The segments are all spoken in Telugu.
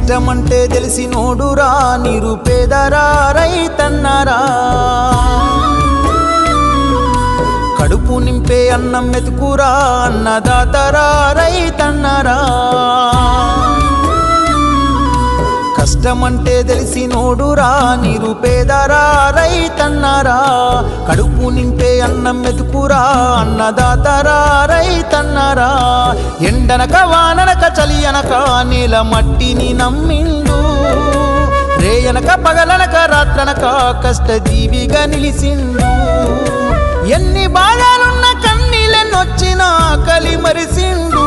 కష్టమంటే తెలిసినోడురా నిరుపేదరా రైతన్నరా కడుపు నింపే అన్నం మెతుకురా అన్నదాతరా రైతన్నరా కష్టమంటే తెలిసినోడురా నిరుపేదరా రైతన్నరా కడుపు నింపే అన్నం మెతుకురా అన్నదాతరా రైతన్నరా ఎండనక వాననక చలి అనక నేల మట్టిని నమ్మిండు రేయనక పగలనక రాత్రనక కష్టజీవిగా నిలిసిండు ఎన్ని బాధలున్న కన్నీళ్ళనొచ్చిన ఆకలి మరిసిండు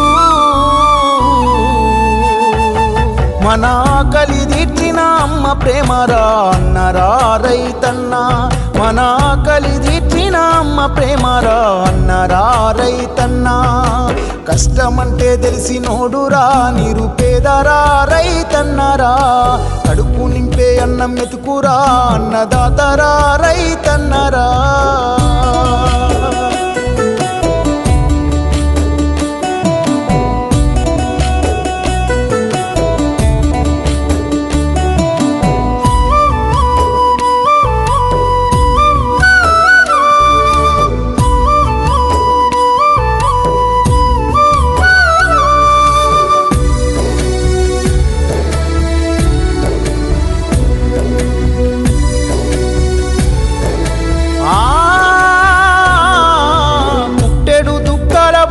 మన ఆకలి తీర్చిన అమ్మ ప్రేమరా అన్నరా రైతన్న మన ఆకలి తీర్చిన అమ్మ ప్రేమరా అన్నరా రైతన్న కష్టమంటే తెలిసినోడురా నిరుపేదరా రైతన్నరా కడుపు నింపే అన్నం మెతుకురా అన్నదాతరా రైతన్నరా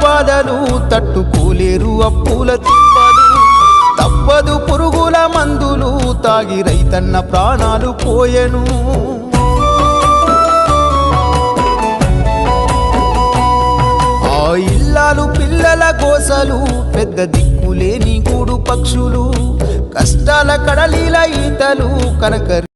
బాధలు తట్టుకోలేరు అప్పుల తిప్పలు తప్పదు పురుగుల మందులు తాగి రైతన్న ప్రాణాలు పోయెను ఆ ఇల్లాలు పిల్లల గోసలు పెద్ద దిక్కులేని గూడు పక్షులు కష్టాల కడలిల ఈతలు కనక